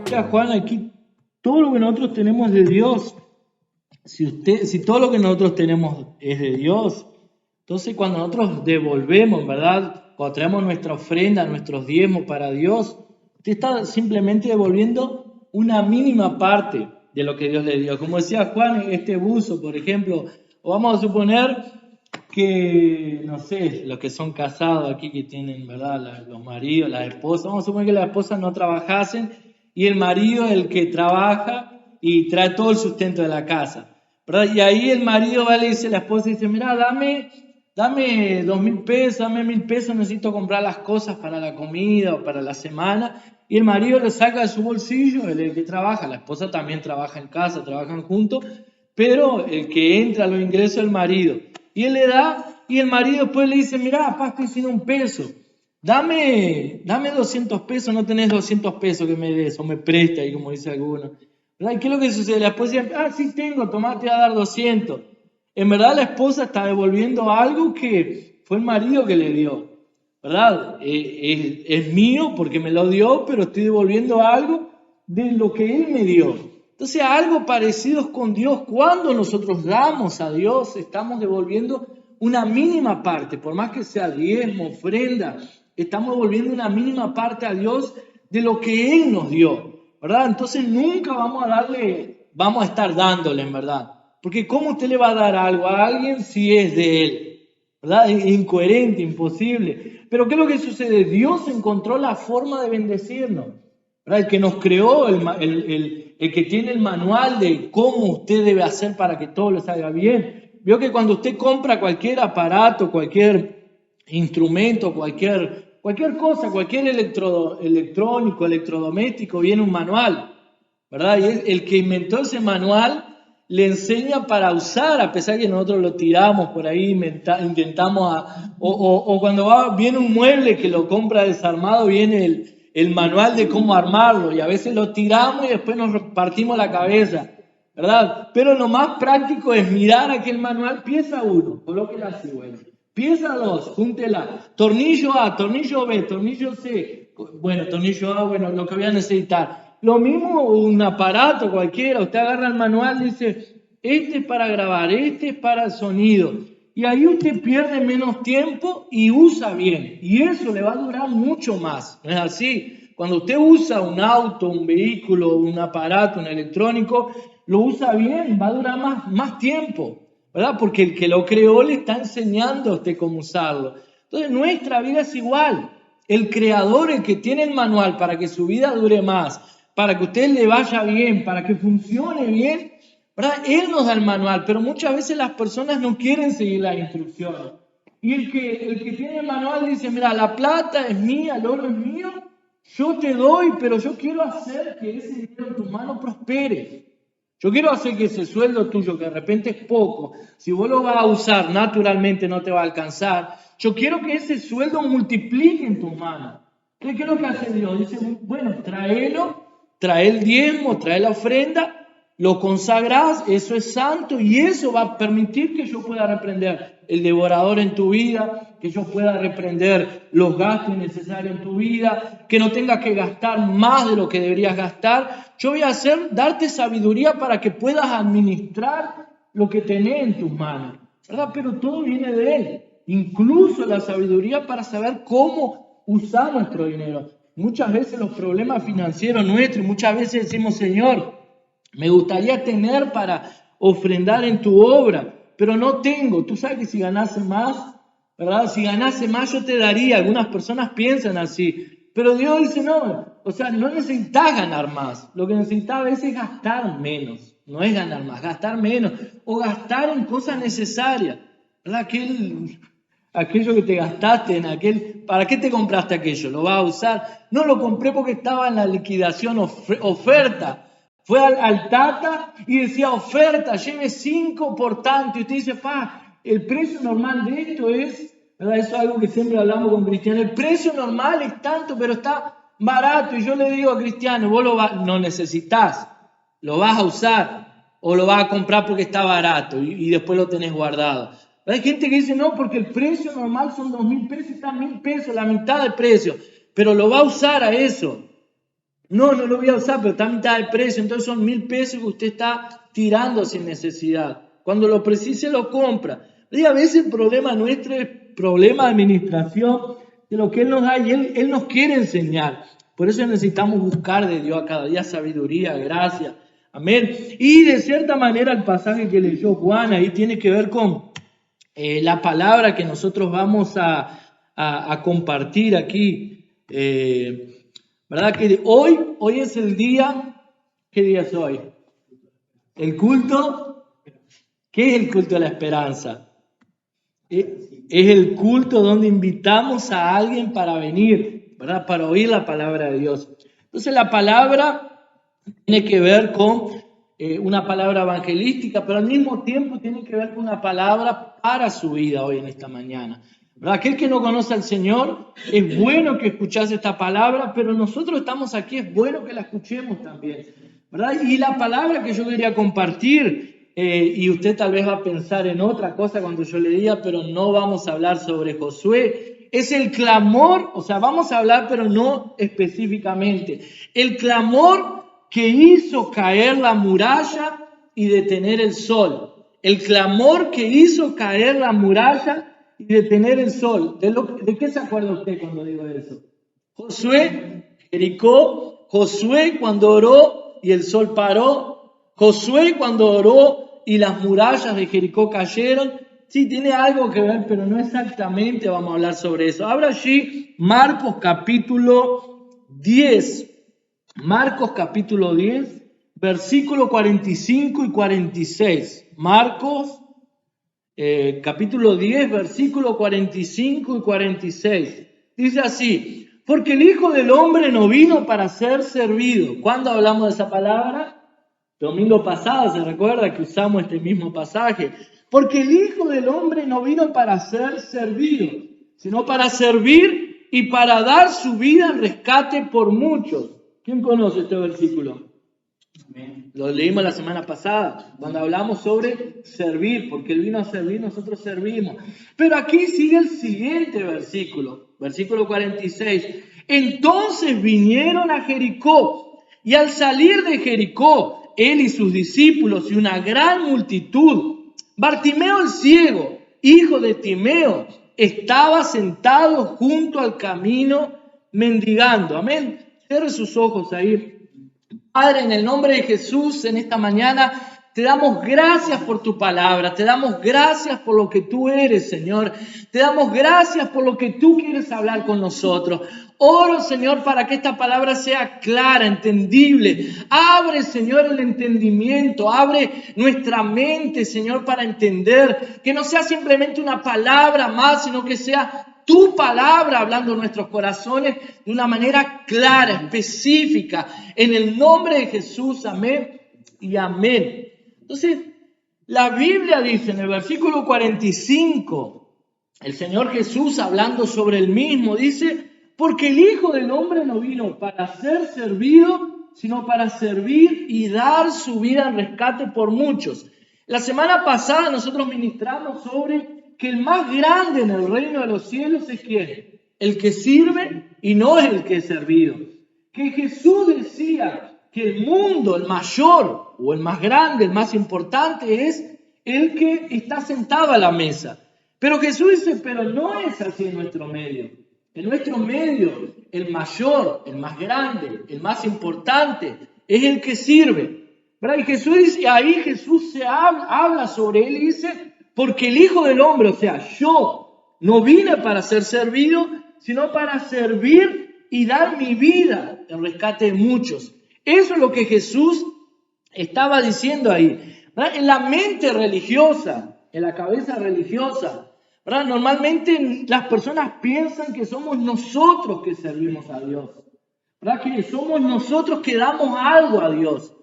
decía Juan, aquí todo lo que nosotros tenemos de Dios, si todo lo que nosotros tenemos es de Dios, entonces cuando nosotros devolvemos, ¿verdad? Cuando traemos nuestra ofrenda, nuestros diezmos para Dios, usted está simplemente devolviendo una mínima parte de lo que Dios le dio. Como decía Juan, este buzo, por ejemplo, o vamos a suponer que, no sé, los que son casados aquí, que tienen, ¿verdad? Los maridos, las esposas, vamos a suponer que las esposas no trabajasen y el marido es el que trabaja y trae todo el sustento de la casa, ¿verdad? Y ahí el marido va y le dice a la esposa, dice, mira, dame 2.000 pesos, dame 1.000 pesos, necesito comprar las cosas para la comida o para la semana. Y el marido le saca de su bolsillo, el que trabaja, la esposa también trabaja en casa, trabajan juntos, pero el que entra a los ingresos es el marido. Y él le da, y el marido después le dice, mira, papá, estoy sin un peso, dame 200 pesos, no tenés 200 pesos que me des, o me presta, ahí como dice alguno. ¿Verdad? ¿Y qué es lo que sucede? La esposa dice, sí tengo, tomá, te voy a dar 200. En verdad la esposa está devolviendo algo que fue el marido que le dio, ¿verdad? Es mío porque me lo dio, pero estoy devolviendo algo de lo que Él me dio. Entonces, algo parecido es con Dios. Cuando nosotros damos a Dios, estamos devolviendo una mínima parte, por más que sea diezmo, ofrenda, estamos devolviendo una mínima parte a Dios de lo que Él nos dio, ¿verdad? Entonces, nunca vamos a estar dándole, en verdad. Porque ¿cómo usted le va a dar algo a alguien si es de Él? ¿Verdad? Es incoherente, imposible. Pero ¿qué es lo que sucede? Dios encontró la forma de bendecirnos, ¿verdad? El que nos creó, el que tiene el manual de cómo usted debe hacer para que todo le salga bien. Vio que cuando usted compra cualquier aparato, cualquier instrumento, cualquier cosa, cualquier electrónico, electrodoméstico, viene un manual, ¿verdad? Y el que inventó ese manual le enseña para usar, a pesar que nosotros lo tiramos por ahí, intentamos, o cuando viene un mueble que lo compra desarmado, viene el manual de cómo armarlo, y a veces lo tiramos y después nos partimos la cabeza, ¿verdad? Pero lo más práctico es mirar aquel manual, pieza 1, colóquela así, bueno. Pieza 2, júntela. Tornillo A, tornillo B, tornillo C. Bueno, tornillo A, bueno, lo que voy a necesitar. Lo mismo un aparato cualquiera, usted agarra el manual y dice, este es para grabar, este es para el sonido. Y ahí usted pierde menos tiempo y usa bien. Y eso le va a durar mucho más. ¿No es así? Cuando usted usa un auto, un vehículo, un aparato, un electrónico, lo usa bien, va a durar más tiempo, ¿verdad? Porque el que lo creó le está enseñando a usted cómo usarlo. Entonces nuestra vida es igual. El creador, el que tiene el manual para que su vida dure más, para que a usted le vaya bien, para que funcione bien, ¿verdad? Él nos da el manual, pero muchas veces las personas no quieren seguir las instrucciones. Y el que tiene el manual dice, mira, la plata es mía, el oro es mío, yo te doy, pero yo quiero hacer que ese dinero en tu mano prospere. Yo quiero hacer que ese sueldo tuyo, que de repente es poco, si vos lo vas a usar, naturalmente no te va a alcanzar. Yo quiero que ese sueldo multiplique en tus manos. ¿Qué es lo que hace Dios? Dice, bueno, trae el diezmo, trae la ofrenda, lo consagrás, eso es santo y eso va a permitir que yo pueda reprender el devorador en tu vida, que yo pueda reprender los gastos innecesarios en tu vida, que no tengas que gastar más de lo que deberías gastar. Yo voy a darte sabiduría para que puedas administrar lo que tenés en tus manos, ¿verdad? Pero todo viene de Él, incluso la sabiduría para saber cómo usar nuestro dinero. Muchas veces los problemas financieros nuestros, muchas veces decimos, Señor, me gustaría tener para ofrendar en tu obra, pero no tengo. Tú sabes que si ganase más, ¿verdad? Si ganase más yo te daría. Algunas personas piensan así, pero Dios dice no. O sea, no necesitas ganar más. Lo que necesitas a veces es gastar menos. No es ganar más, gastar menos. O gastar en cosas necesarias, ¿verdad? Aquello que te gastaste ¿para qué te compraste aquello? ¿Lo vas a usar? No, lo compré porque estaba en la liquidación oferta. Fue al Tata y decía oferta, lleve 5 por tanto. Y usted dice, el precio normal de esto es, ¿verdad? Eso es algo que siempre hablamos con Cristiano. El precio normal es tanto, pero está barato. Y yo le digo a Cristiano, vos no necesitas, lo vas a usar o lo vas a comprar porque está barato y después lo tenés guardado. Hay gente que dice, no, porque el precio normal son 2.000 pesos, está 1.000 pesos, la mitad del precio, pero lo va a usar a eso. No lo voy a usar, pero está a mitad de precio, entonces son 1.000 pesos que usted está tirando sin necesidad. Cuando lo precise, lo compra. Y a veces el problema nuestro es problema de administración de lo que Él nos da y Él nos quiere enseñar. Por eso necesitamos buscar de Dios a cada día sabiduría, gracia. Amén. Y de cierta manera el pasaje que leyó Juan ahí tiene que ver con la palabra que nosotros vamos a compartir aquí. ¿Verdad? Que hoy es el día, ¿qué día es hoy? El culto, ¿qué es el culto de la esperanza? Es el culto donde invitamos a alguien para venir, ¿verdad? Para oír la palabra de Dios. Entonces la palabra tiene que ver con una palabra evangelística, pero al mismo tiempo tiene que ver con una palabra para su vida hoy en esta mañana. ¿Verdad? Aquel que no conoce al Señor, es bueno que escuchase esta palabra, pero nosotros estamos aquí, es bueno que la escuchemos también, ¿verdad? Y la palabra que yo quería compartir, y usted tal vez va a pensar en otra cosa cuando yo le diga, pero no vamos a hablar sobre Josué, es el clamor, o sea, vamos a hablar, pero no específicamente, el clamor que hizo caer la muralla y detener el sol, el clamor que hizo caer la muralla y detener el sol. ¿De qué se acuerda usted cuando digo eso? Josué, Jericó, Josué cuando oró y el sol paró, Josué cuando oró y las murallas de Jericó cayeron. Sí, tiene algo que ver, pero no exactamente vamos a hablar sobre eso. Abra allí Marcos capítulo 10. Marcos capítulo 10, versículo 45 y 46. Marcos capítulo 10, versículo 45 y 46. Dice así: porque el Hijo del Hombre no vino para ser servido. ¿Cuándo hablamos de esa palabra? Domingo pasado, ¿se recuerda que usamos este mismo pasaje? Porque el Hijo del Hombre no vino para ser servido, sino para servir y para dar su vida en rescate por muchos. ¿Quién conoce este versículo? Lo leímos la semana pasada, cuando hablamos sobre servir, porque Él vino a servir, nosotros servimos. Pero aquí sigue el siguiente versículo, versículo 46. Entonces vinieron a Jericó, y al salir de Jericó, Él y sus discípulos y una gran multitud, Bartimeo el ciego, hijo de Timeo, estaba sentado junto al camino mendigando. Amén. Cierre sus ojos ahí. Padre, en el nombre de Jesús, en esta mañana te damos gracias por tu palabra, te damos gracias por lo que tú eres, Señor. Te damos gracias por lo que tú quieres hablar con nosotros. Oro, Señor, para que esta palabra sea clara, entendible. Abre, Señor, el entendimiento, abre nuestra mente, Señor, para entender. Que no sea simplemente una palabra más, sino que sea tu palabra hablando en nuestros corazones de una manera clara, específica. En el nombre de Jesús, amén y amén. Entonces, la Biblia dice en el versículo 45, el Señor Jesús hablando sobre el mismo, dice: porque el Hijo del Hombre no vino para ser servido, sino para servir y dar su vida en rescate por muchos. La semana pasada nosotros ministramos sobre que el más grande en el reino de los cielos es ¿quién? El que sirve y no es el que es servido. Que Jesús decía que el mundo, el mayor o el más grande, el más importante es el que está sentado a la mesa. Pero Jesús dice, pero no es así en nuestro medio. En nuestro medio, el mayor, el más grande, el más importante es el que sirve. ¿Verdad? Y Jesús dice, ahí Jesús habla sobre él y dice: porque el Hijo del Hombre, o sea, yo no vine para ser servido, sino para servir y dar mi vida en rescate de muchos. Eso es lo que Jesús estaba diciendo ahí. ¿Verdad? En la mente religiosa, en la cabeza religiosa, ¿verdad? Normalmente las personas piensan que somos nosotros que servimos a Dios, ¿verdad? Que somos nosotros que damos algo a Dios.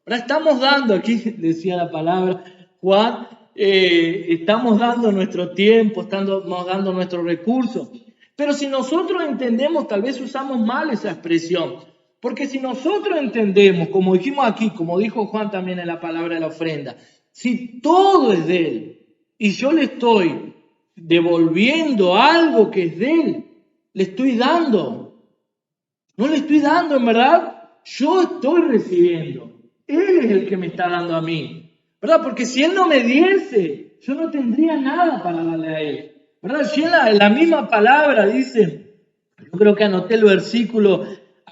¿Verdad? Estamos dando, aquí decía la palabra Juan, estamos dando nuestro tiempo, estamos dando nuestros recursos. Pero si nosotros entendemos, tal vez usamos mal esa expresión. Porque si nosotros entendemos, como dijimos aquí, como dijo Juan también en la palabra de la ofrenda, si todo es de Él y yo le estoy devolviendo algo que es de Él, le estoy dando. No le estoy dando, en verdad. yo estoy recibiendo. Él es el que me está dando a mí, ¿verdad? Porque si Él no me diese, yo no tendría nada para darle a Él, ¿verdad? Si en la misma palabra dice, yo creo que anoté el versículo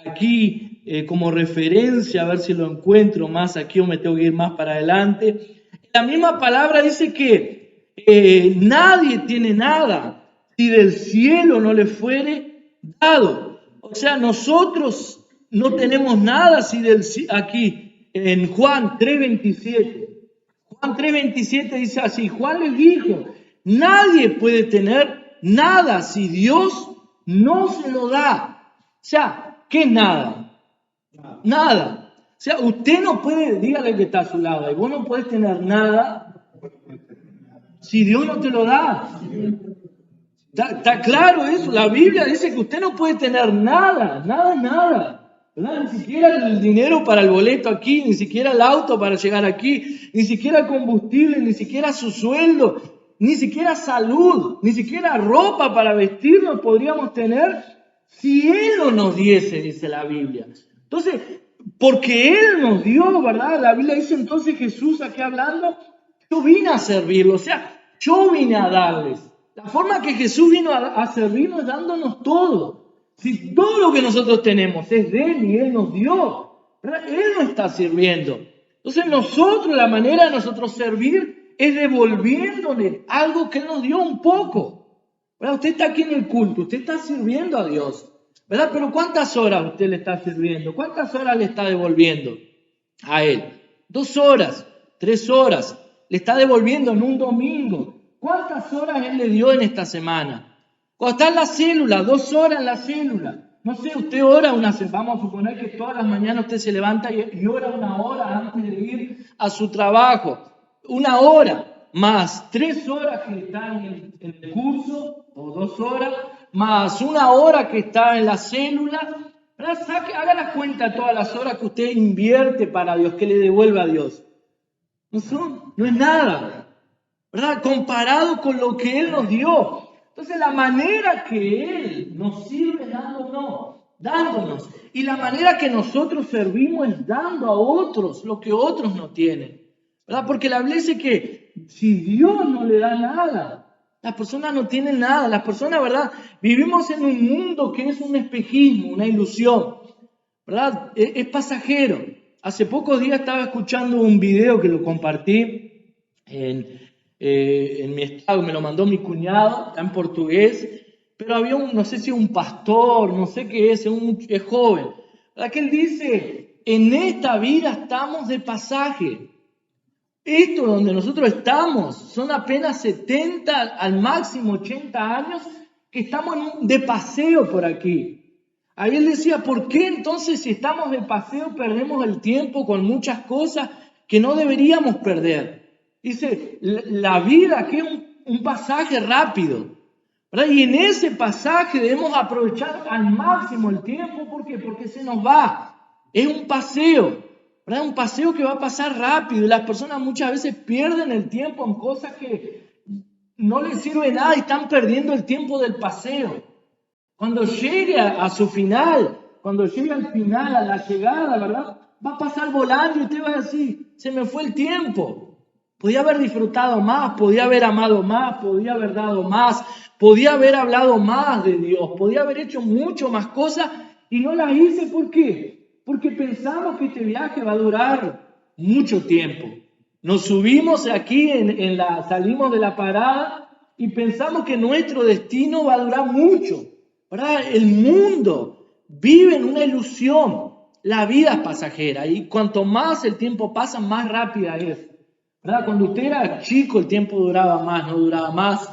aquí como referencia, a ver si lo encuentro más aquí o me tengo que ir más para adelante. La misma palabra dice que nadie tiene nada si del cielo no le fuere dado. O sea, nosotros no tenemos nada si aquí en Juan 3:27. Juan 3:27 dice así, Juan les dijo, nadie puede tener nada si Dios no se lo da. O sea, ¿qué es nada? Nada. O sea, usted no puede, dígale que está a su lado, y vos no puedes tener nada si Dios no te lo da. Está claro eso. La Biblia dice que usted no puede tener nada, ¿verdad? Ni siquiera el dinero para el boleto aquí, ni siquiera el auto para llegar aquí, ni siquiera combustible, ni siquiera su sueldo, ni siquiera salud, ni siquiera ropa para vestirnos podríamos tener si Él no nos diese, dice la Biblia. Entonces, porque Él nos dio, ¿verdad? La Biblia dice entonces Jesús aquí hablando, yo vine a servirlo, o sea, yo vine a darles. La forma que Jesús vino a servirnos es dándonos todo. Si todo lo que nosotros tenemos es de Él y Él nos dio, ¿verdad? Él nos está sirviendo. Entonces nosotros, la manera de nosotros servir es devolviéndole algo que Él nos dio un poco. ¿Verdad? Usted está aquí en el culto, usted está sirviendo a Dios, ¿verdad? Pero ¿cuántas horas usted le está sirviendo? ¿Cuántas horas le está devolviendo a Él? 2 horas, 3 horas, le está devolviendo en un domingo. ¿Cuántas horas Él le dio en esta semana? Cuando está en la célula, 2 horas en la célula. No sé, usted ora vamos a suponer que todas las mañanas usted se levanta y ora 1 hora antes de ir a su trabajo. 1 hora, más 3 horas que está en el curso, o 2 horas, más 1 hora que está en la célula. Haga la cuenta de todas las horas que usted invierte para Dios, que le devuelve a Dios. No es nada, ¿verdad? Comparado con lo que Él nos dio. Entonces la manera que Él nos sirve dándonos. Y la manera que nosotros servimos es dando a otros lo que otros no tienen, ¿verdad? Porque la Biblia dice que si Dios no le da nada, las personas no tienen nada. Las personas, ¿verdad? Vivimos en un mundo que es un espejismo, una ilusión, ¿verdad? Es pasajero. Hace pocos días estaba escuchando un video que lo compartí en mi estado, me lo mandó mi cuñado, está en portugués, pero había no sé si un pastor, no sé qué es joven, ¿verdad? Que él dice, en esta vida estamos de pasaje. Esto donde nosotros estamos son apenas 70, al máximo 80 años que estamos de paseo por aquí. Ahí él decía, ¿por qué entonces si estamos de paseo perdemos el tiempo con muchas cosas que no deberíamos perder? Dice, la vida aquí es un pasaje rápido, ¿verdad? Y en ese pasaje debemos aprovechar al máximo el tiempo. ¿Por qué? Porque se nos va. Es un paseo, ¿verdad? Un paseo que va a pasar rápido. Y las personas muchas veces pierden el tiempo en cosas que no les sirve nada y están perdiendo el tiempo del paseo. Cuando llegue a su final, cuando llegue al final, a la llegada, ¿verdad? Va a pasar volando y usted va a decir, se me fue el tiempo. Podía haber disfrutado más, podía haber amado más, podía haber dado más, podía haber hablado más de Dios, podía haber hecho mucho más cosas y no las hice. ¿Por qué? Porque pensamos que este viaje va a durar mucho tiempo. Nos subimos aquí, salimos de la parada y pensamos que nuestro destino va a durar mucho, ¿verdad? El mundo vive en una ilusión. La vida es pasajera y cuanto más el tiempo pasa, más rápida es, ¿verdad? Cuando usted era chico el tiempo duraba más, no duraba más,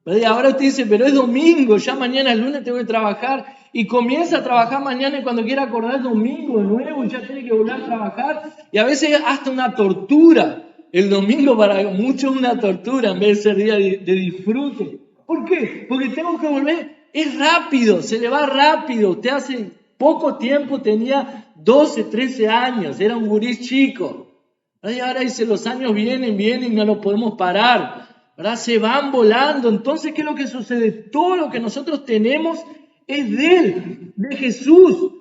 ¿verdad? Y ahora usted dice, pero es domingo, ya mañana es lunes, tengo que trabajar, y comienza a trabajar mañana y cuando quiera acordar es domingo de nuevo y ya tiene que volver a trabajar, y a veces hasta una tortura. El domingo para muchos es una tortura en vez de ser día de disfrute. ¿Por qué? Porque tengo que volver, es rápido, se le va rápido. Usted hace poco tiempo tenía 12, 13 años, era un gurí chico. Y ahora dice, los años vienen y no los podemos parar, ¿verdad? Se van volando. Entonces, ¿qué es lo que sucede? Todo lo que nosotros tenemos es de Él, de Jesús.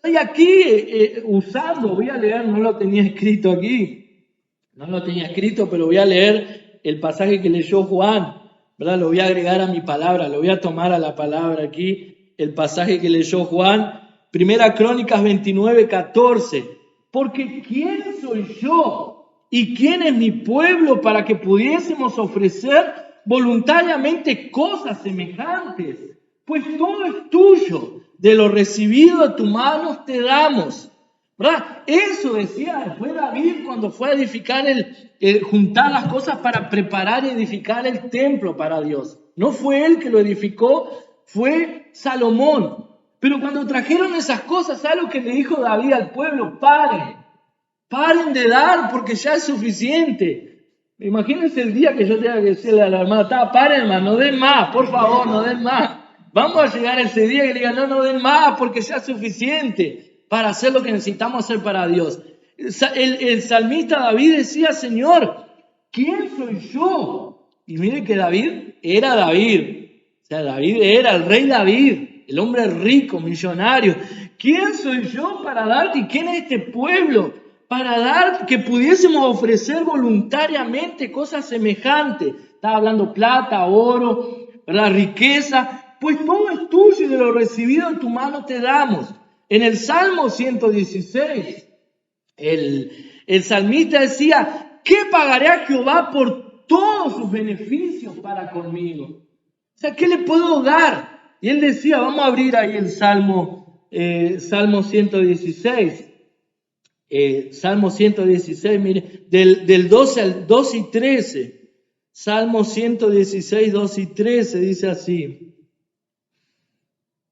Estoy aquí usando, voy a leer, no lo tenía escrito aquí, no lo tenía escrito, pero voy a leer el pasaje que leyó Juan, ¿verdad? Lo voy a agregar a mi palabra, lo voy a tomar a la palabra aquí, el pasaje que leyó Juan, Primera Crónicas 29:14. Porque ¿quién soy yo y quién es mi pueblo para que pudiésemos ofrecer voluntariamente cosas semejantes? Pues todo es tuyo, de lo recibido de tus manos te damos. ¿Verdad? Eso decía, fue David cuando fue a edificar, juntar las cosas para preparar y edificar el templo para Dios. No fue él que lo edificó, fue Salomón. Pero cuando trajeron esas cosas, ¿sabes lo que le dijo David al pueblo? Paren de dar porque ya es suficiente. Imagínense el día que yo tenga que decirle a la hermana, paren hermano, no den más, por favor, no den más. Vamos a llegar ese día que le digan, no den más porque ya es suficiente para hacer lo que necesitamos hacer para Dios. El salmista David decía, Señor, ¿quién soy yo? Y miren que David era David. O sea, David era el rey David, el hombre rico, millonario. ¿Quién soy yo para darte? ¿Y quién es este pueblo para dar que pudiésemos ofrecer voluntariamente cosas semejantes? Estaba hablando plata, oro, ¿verdad? Riqueza. Pues todo es tuyo y de lo recibido en tu mano te damos. En el Salmo 116, el salmista decía, ¿qué pagaré a Jehová por todos sus beneficios para conmigo? O sea, ¿qué le puedo dar? Y él decía, vamos a abrir ahí el Salmo 116. Salmo 116, mire, del 12 al 2 y 13. Salmo 116, 2 y 13 dice así.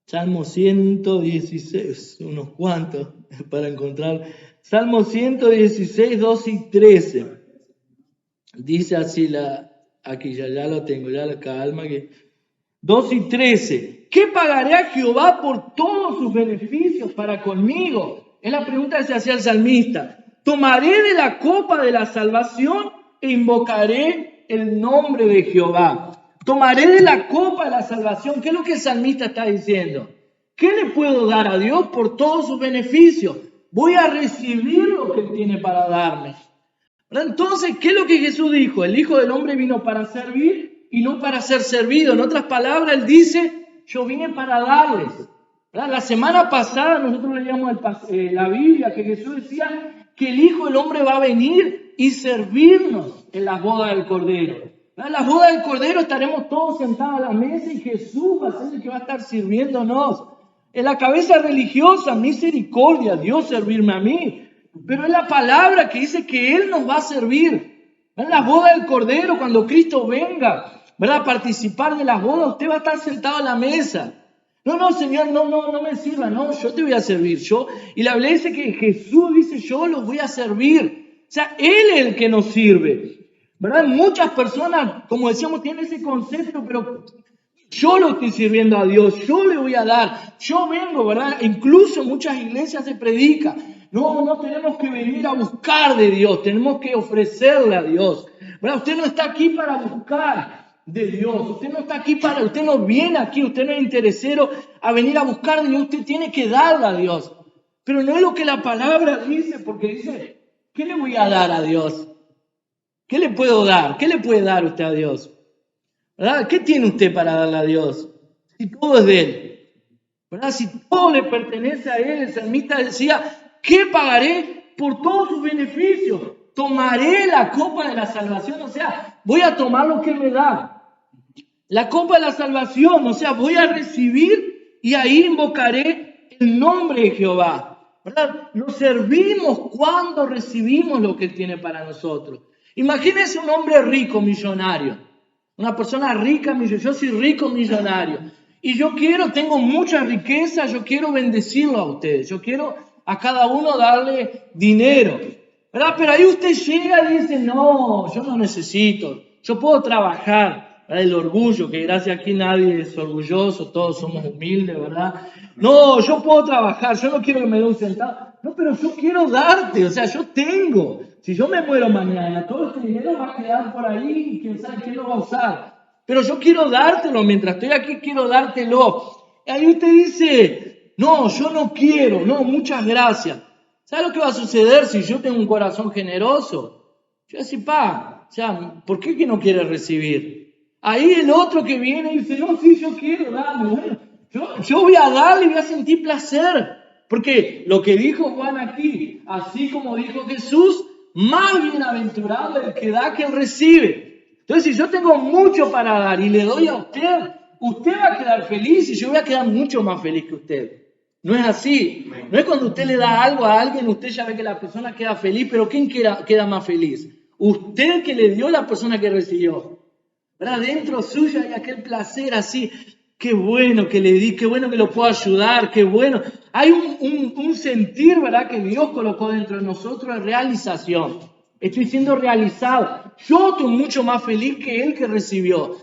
Salmo 116, unos cuantos para encontrar. Salmo 116, 2 y 13. Dice así, aquí ya lo tengo, ya la calma. 2 y 13. ¿Qué pagaré a Jehová por todos sus beneficios para conmigo? Es la pregunta que se hacía el salmista. Tomaré de la copa de la salvación e invocaré el nombre de Jehová. Tomaré de la copa de la salvación. ¿Qué es lo que el salmista está diciendo? ¿Qué le puedo dar a Dios por todos sus beneficios? Voy a recibir lo que Él tiene para darme. Entonces, ¿qué es lo que Jesús dijo? El Hijo del Hombre vino para servir y no para ser servido. En otras palabras, Él dice, yo vine para darles. La semana pasada nosotros leíamos la Biblia que Jesús decía que el Hijo del Hombre va a venir y servirnos en las bodas del Cordero. En las bodas del Cordero estaremos todos sentados a la mesa y Jesús va a ser el que va a estar sirviéndonos. En la cabeza religiosa, misericordia, Dios servirme a mí. Pero es la palabra que dice que Él nos va a servir. En las bodas del Cordero, cuando Cristo venga, ¿verdad? A participar de las bodas, usted va a estar sentado a la mesa. No, Señor, no me sirva, no, yo te voy a servir. Y la Biblia dice que Jesús dice, yo los voy a servir. O sea, Él es el que nos sirve. ¿Verdad? Muchas personas, como decíamos, tienen ese concepto, pero yo lo estoy sirviendo a Dios, yo le voy a dar, yo vengo, ¿verdad? Incluso en muchas iglesias se predica, no tenemos que venir a buscar de Dios, tenemos que ofrecerle a Dios, ¿verdad? Usted no está aquí para buscar de Dios, usted no viene aquí, usted no es interesero a venir a buscar de Dios, usted tiene que darle a Dios, pero no es lo que la palabra dice, porque dice, ¿qué le voy a dar a Dios? ¿Qué le puedo dar? ¿Qué le puede dar usted a Dios? ¿Verdad? ¿Qué tiene usted para darle a Dios? Si todo es de Él. ¿Verdad? Si todo le pertenece a Él, el salmista decía, ¿qué pagaré por todos sus beneficios? Tomaré la copa de la salvación, o sea, voy a tomar lo que me da. La copa de la salvación, o sea, voy a recibir y ahí invocaré el nombre de Jehová. ¿Verdad? Lo servimos cuando recibimos lo que Él tiene para nosotros. Imagínense un hombre rico, millonario. Una persona rica, yo soy rico, millonario. Y tengo mucha riqueza, yo quiero bendecirlo a ustedes. Yo quiero a cada uno darle dinero. ¿Verdad? Pero ahí usted llega y dice, no, yo no necesito. Yo puedo trabajar. ¿Verdad? El orgullo, que gracias a aquí nadie es orgulloso, todos somos humildes, ¿verdad? No, yo puedo trabajar, yo no quiero que me dé un centavo. No, pero yo quiero darte, o sea, yo tengo. Si yo me muero mañana, todo este dinero va a quedar por ahí y quién sabe quién lo va a usar. Pero yo quiero dártelo, mientras estoy aquí quiero dártelo. Y ahí usted dice, no, yo no quiero, no, muchas gracias. ¿Sabes lo que va a suceder si yo tengo un corazón generoso? Yo voy a decir, o sea, ¿por qué que no quiere recibir? Ahí el otro que viene y dice, no, sí, yo quiero, dame, bueno, yo voy a darle y voy a sentir placer. Porque lo que dijo Juan aquí, así como dijo Jesús, más bienaventurado el que da que el recibe. Entonces, si yo tengo mucho para dar y le doy a usted, usted va a quedar feliz y yo voy a quedar mucho más feliz que usted. No es así. No es cuando usted le da algo a alguien, usted ya ve que la persona queda feliz, pero ¿quién queda más feliz? Usted que le dio a la persona que recibió. ¿Verdad? Dentro suyo hay aquel placer así. Qué bueno que le di, qué bueno que lo puedo ayudar, qué bueno. Hay un sentir, ¿verdad?, que Dios colocó dentro de nosotros de realización. Estoy siendo realizado. Yo estoy mucho más feliz que él que recibió.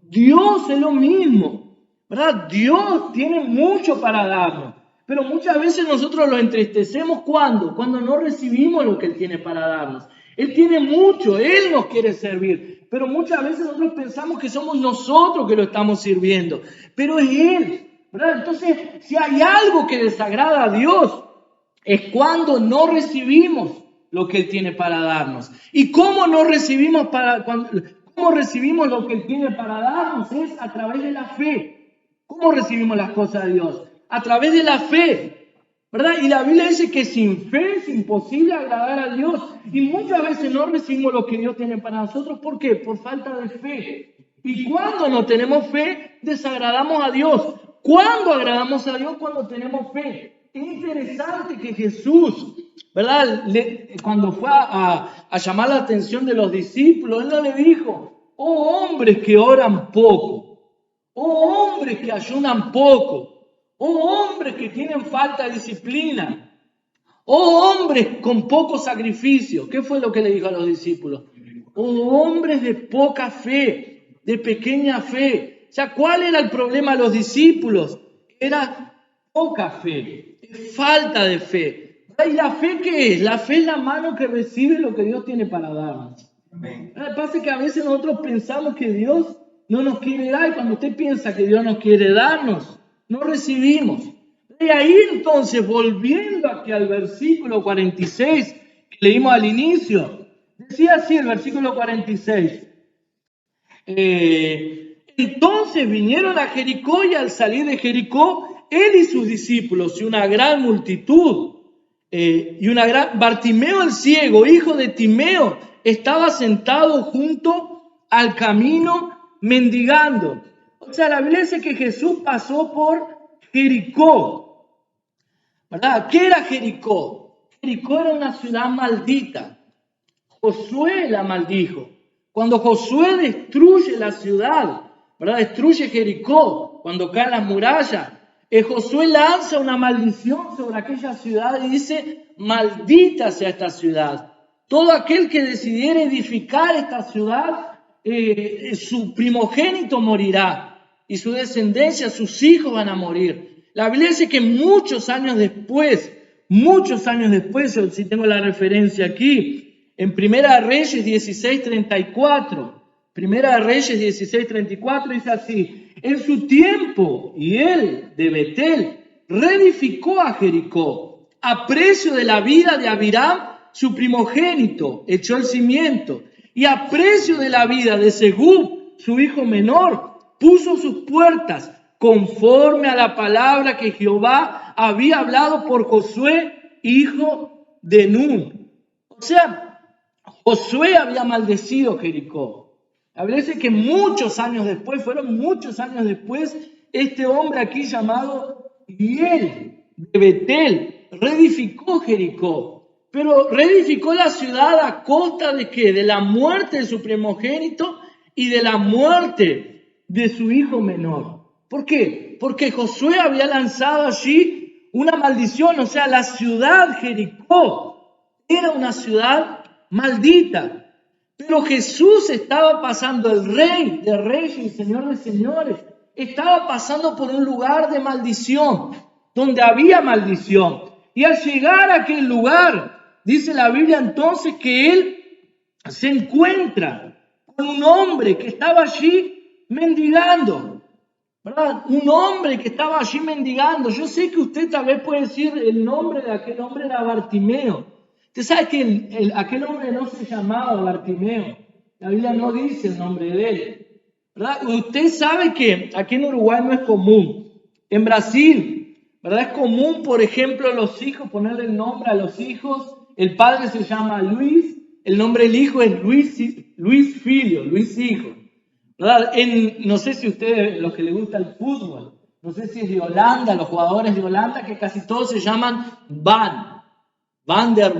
Dios es lo mismo, ¿verdad? Dios tiene mucho para darnos. Pero muchas veces nosotros lo entristecemos cuando no recibimos lo que Él tiene para darnos. Él tiene mucho, Él nos quiere servir. Pero muchas veces nosotros pensamos que somos nosotros que lo estamos sirviendo. Pero es Él, ¿verdad? Entonces, si hay algo que desagrada a Dios, es cuando no recibimos lo que Él tiene para darnos. ¿Y cómo no recibimos cómo recibimos lo que Él tiene para darnos? Es a través de la fe. ¿Cómo recibimos las cosas de Dios? A través de la fe, ¿verdad? Y la Biblia dice que sin fe es imposible agradar a Dios. Y muchas veces no recibimos lo que Dios tiene para nosotros. ¿Por qué? Por falta de fe. Y cuando no tenemos fe, desagradamos a Dios. ¿Cuándo agradamos a Dios? Cuando tenemos fe. Es interesante que Jesús, ¿verdad?, cuando fue a llamar la atención de los discípulos, Él no le dijo, oh hombres que oran poco, oh hombres que ayunan poco, oh hombres que tienen falta de disciplina, oh hombres con poco sacrificio. ¿Qué fue lo que le dijo a los discípulos? Oh hombres de poca fe, de pequeña fe. O sea, ¿cuál era el problema de los discípulos? Era poca fe, falta de fe. ¿Y la fe qué es? La fe es la mano que recibe lo que Dios tiene para darnos. Lo que pasa es que a veces nosotros pensamos que Dios no nos quiere dar, y cuando usted piensa que Dios nos quiere darnos, no recibimos. Y ahí entonces, volviendo aquí al versículo 46 que leímos al inicio, decía así el versículo 46. Entonces vinieron a Jericó, y al salir de Jericó, él y sus discípulos y una gran multitud, Bartimeo el ciego, hijo de Timeo, estaba sentado junto al camino mendigando. O sea, la Biblia dice que Jesús pasó por Jericó, ¿verdad? ¿Qué era Jericó? Jericó era una ciudad maldita. Josué la maldijo. Cuando Josué destruye la ciudad, ¿verdad?, destruye Jericó, cuando caen las murallas, Josué lanza una maldición sobre aquella ciudad y dice, maldita sea esta ciudad. Todo aquel que decidiera edificar esta ciudad, su primogénito morirá y su descendencia, sus hijos van a morir. La Biblia dice que muchos años después, si tengo la referencia aquí, en Primera de Reyes 16:34, Primera de Reyes 16:34 dice así, en su tiempo, y él de Betel reedificó a Jericó, a precio de la vida de Abiram, su primogénito, echó el cimiento, y a precio de la vida de Segub, su hijo menor, puso sus puertas, conforme a la palabra que Jehová había hablado por Josué, hijo de Nun. O sea, Josué había maldecido Jericó. La Biblia dice que muchos años después, este hombre aquí llamado Hiel de Betel reedificó Jericó. Pero reedificó la ciudad a costa de ¿qué? De la muerte de su primogénito y de la muerte de su hijo menor. ¿Por qué? Porque Josué había lanzado allí una maldición. O sea, la ciudad Jericó era una ciudad maldita. Pero Jesús estaba pasando, el Rey de Reyes y Señor de Señores, estaba pasando por un lugar de maldición, donde había maldición. Y al llegar a aquel lugar, dice la Biblia entonces que él se encuentra con un hombre que estaba allí mendigando. ¿verdad? Un hombre que estaba allí mendigando. Yo sé que usted tal vez puede decir el nombre de aquel hombre era Bartimeo. Usted sabe que aquel hombre no se llamaba Bartimeo. La Biblia no dice el nombre de él, ¿verdad? Usted sabe que aquí en Uruguay no es común. En Brasil, ¿verdad? Es común, por ejemplo, los hijos, ponerle el nombre a los hijos. El padre se llama Luis, el nombre del hijo es Luis Filho, Luis Hijo. ¿Verdad? No sé si ustedes, los que les gusta el fútbol, no sé si es de Holanda, los jugadores de Holanda, que casi todos se llaman Van der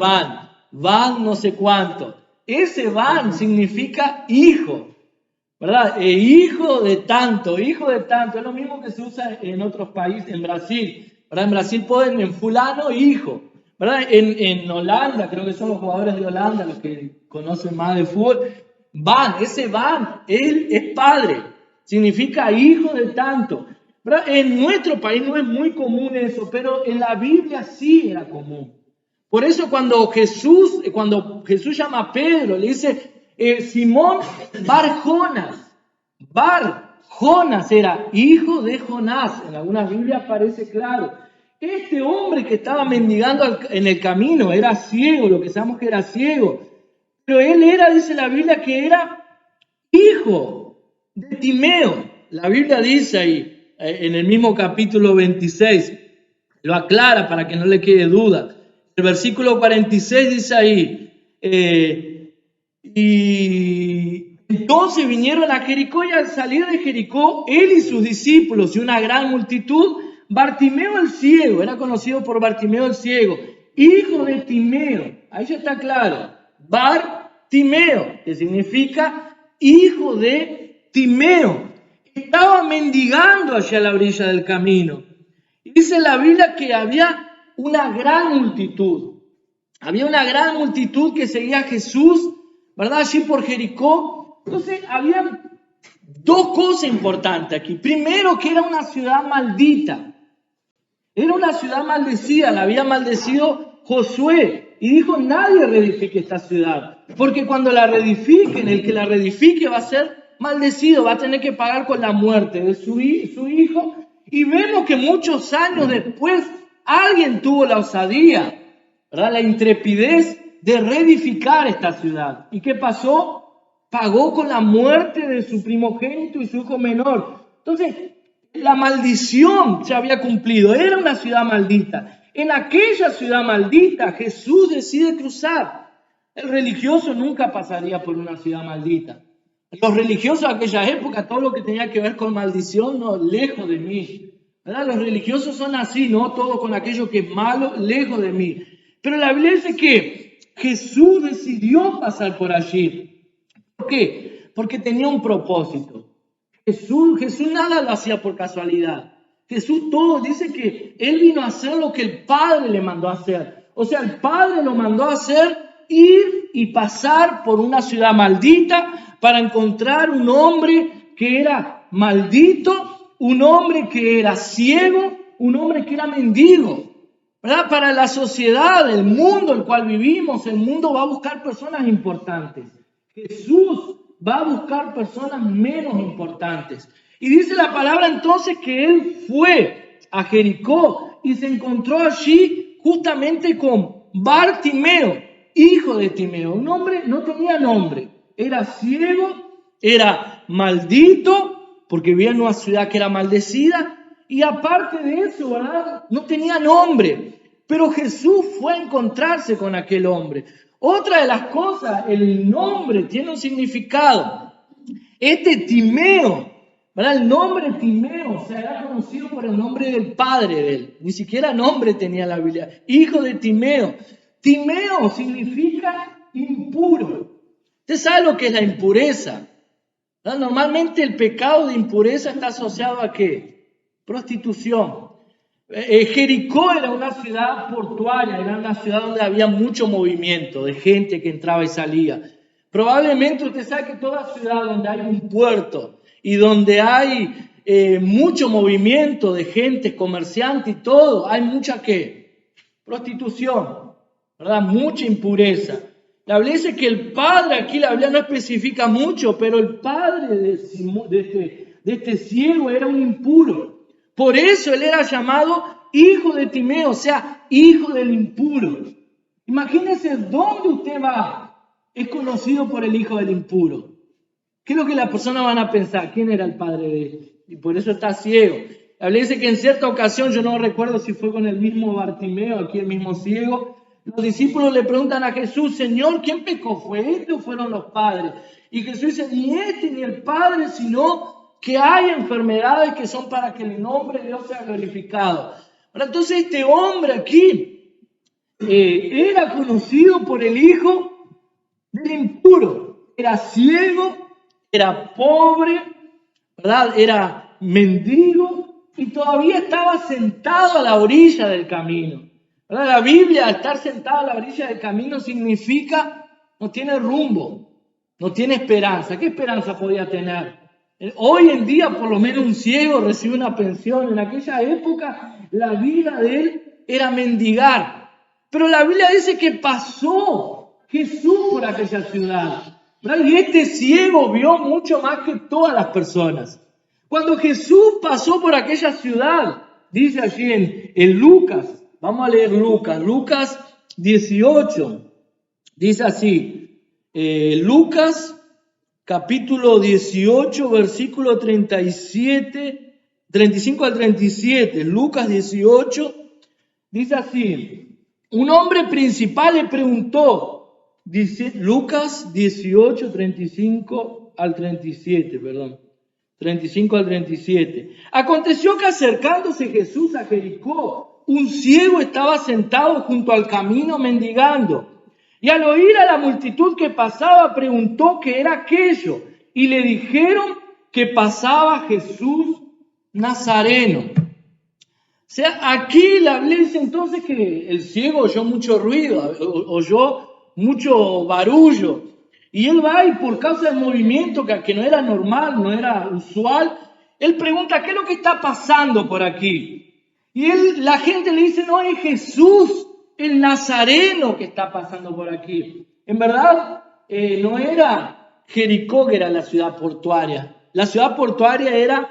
Van no sé cuánto. Ese Van significa hijo, ¿verdad? Hijo de tanto, es lo mismo que se usa en otros países, en Brasil, ¿verdad? En Brasil pueden, en fulano, hijo, ¿verdad? En Holanda, creo que son los jugadores de Holanda los que conocen más de fútbol. Ese Van, él es padre, significa hijo de tanto, ¿verdad? En nuestro país no es muy común eso, pero en la Biblia sí era común. Por eso cuando Jesús llama a Pedro, le dice, Simón Jonas era hijo de Jonás. En algunas Biblias aparece claro. Este hombre que estaba mendigando en el camino era ciego, lo que sabemos que era ciego. Pero él era, dice la Biblia, que era hijo de Timeo. La Biblia dice ahí, en el mismo capítulo 26, lo aclara para que no le quede duda. El versículo 46 dice ahí, y entonces vinieron a Jericó, y al salir de Jericó, él y sus discípulos y una gran multitud, Bartimeo el ciego, era conocido por Bartimeo el ciego, hijo de Timeo, ahí ya está claro, Bartimeo, que significa hijo de Timeo, estaba mendigando hacia la orilla del camino. Y dice la Biblia que había una gran multitud. Había una gran multitud que seguía a Jesús, ¿verdad? Allí por Jericó. Entonces, había dos cosas importantes aquí. Primero, que era una ciudad maldita. Era una ciudad maldecida. La había maldecido Josué. Y dijo, nadie reedifique esta ciudad. Porque cuando la reedifiquen, el que la reedifique va a ser maldecido. Va a tener que pagar con la muerte de su hijo. Y vemos que muchos años después alguien tuvo la osadía, ¿verdad? La intrepidez de reedificar esta ciudad. ¿Y qué pasó? Pagó con la muerte de su primogénito y su hijo menor. Entonces, la maldición se había cumplido. Era una ciudad maldita. En aquella ciudad maldita, Jesús decide cruzar. El religioso nunca pasaría por una ciudad maldita. Los religiosos de aquella época, todo lo que tenía que ver con maldición, no, lejos de mí. ¿Verdad? Los religiosos son así, ¿no? Todo con aquello que es malo, lejos de mí. Pero la Biblia dice que Jesús decidió pasar por allí. ¿Por qué? Porque tenía un propósito. Jesús nada lo hacía por casualidad. Jesús todo dice que Él vino a hacer lo que el Padre le mandó a hacer. O sea, el Padre lo mandó a hacer ir y pasar por una ciudad maldita para encontrar un hombre que era maldito, un hombre que era ciego, un hombre que era mendigo. ¿Verdad? Para la sociedad, el mundo en el cual vivimos, el mundo va a buscar personas importantes. Jesús va a buscar personas menos importantes. Y dice la palabra entonces que él fue a Jericó y se encontró allí justamente con Bartimeo, hijo de Timeo. Un hombre no tenía nombre, era ciego, era maldito, porque vivía en una ciudad que era maldecida, y aparte de eso, ¿verdad? No tenía nombre. Pero Jesús fue a encontrarse con aquel hombre. Otra de las cosas, el nombre tiene un significado. Este Timeo, ¿verdad? El nombre Timeo se era conocido por el nombre del padre de él. Ni siquiera nombre tenía la Biblia. Hijo de Timeo. Timeo significa impuro. ¿Usted sabe lo que es la impureza? ¿Verdad? Normalmente el pecado de impureza está asociado a ¿qué? Prostitución. Jericó era una ciudad portuaria, era una ciudad donde había mucho movimiento de gente que entraba y salía. Probablemente usted sabe que toda ciudad donde hay un puerto y donde hay mucho movimiento de gente, comerciante y todo, hay mucha ¿qué? Prostitución, ¿verdad? Mucha impureza. La Biblia dice que el padre, aquí la Biblia no especifica mucho, pero el padre de este ciego era un impuro. Por eso él era llamado hijo de Timeo, o sea, hijo del impuro. Imagínense dónde usted va, es conocido por el hijo del impuro. ¿Qué es lo que las personas van a pensar? ¿Quién era el padre de él? Y por eso está ciego. La Biblia dice que en cierta ocasión, yo no recuerdo si fue con el mismo Bartimeo, aquí el mismo ciego, los discípulos le preguntan a Jesús, Señor, ¿quién pecó? ¿Fue este o fueron los padres? Y Jesús dice, ni este ni el padre, sino que hay enfermedades que son para que el nombre de Dios sea glorificado. Ahora, entonces este hombre aquí era conocido por el hijo del impuro. Era ciego, era pobre, ¿verdad? Era mendigo y todavía estaba sentado a la orilla del camino. ¿Verdad? La Biblia, estar sentado a la orilla del camino significa no tiene rumbo, no tiene esperanza. ¿Qué esperanza podía tener? Hoy en día, por lo menos un ciego recibe una pensión. En aquella época, la vida de él era mendigar. Pero la Biblia dice que pasó Jesús por aquella ciudad. ¿Verdad? Y este ciego vio mucho más que todas las personas. Cuando Jesús pasó por aquella ciudad, dice allí en Lucas, vamos a leer Lucas 18, dice así, Lucas capítulo 18, versículo 35 al 37, Lucas 18, dice así, un hombre principal le preguntó, dice Lucas 18, 35 al 37, perdón. 35 al 37. Aconteció que acercándose Jesús a Jericó, un ciego estaba sentado junto al camino mendigando. Y al oír a la multitud que pasaba, preguntó qué era aquello. Y le dijeron que pasaba Jesús Nazareno. O sea, aquí la Biblia dice entonces que el ciego oyó mucho ruido, oyó mucho barullo. Y él va y por causa del movimiento que no era normal, no era usual, él pregunta, ¿qué es lo que está pasando por aquí? Y la gente le dice, no, es Jesús, el Nazareno que está pasando por aquí. En verdad, no era Jericó que era la ciudad portuaria. La ciudad portuaria era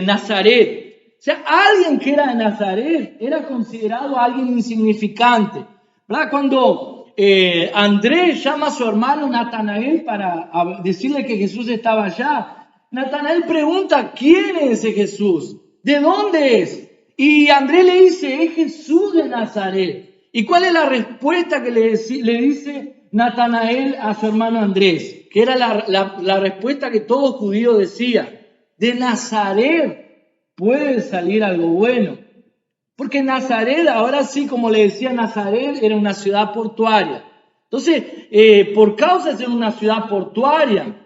Nazaret. O sea, alguien que era de Nazaret era considerado alguien insignificante. ¿Verdad? Cuando Andrés llama a su hermano Natanael para decirle que Jesús estaba allá, Natanael pregunta, ¿quién es ese Jesús? ¿De dónde es? Y Andrés le dice, es Jesús de Nazaret. ¿Y cuál es la respuesta que le dice Natanael a su hermano Andrés? Que era la respuesta que todo judío decía, de Nazaret puede salir algo bueno. Porque Nazaret, ahora sí, como le decía, Nazaret era una ciudad portuaria. Entonces, por causa de ser una ciudad portuaria,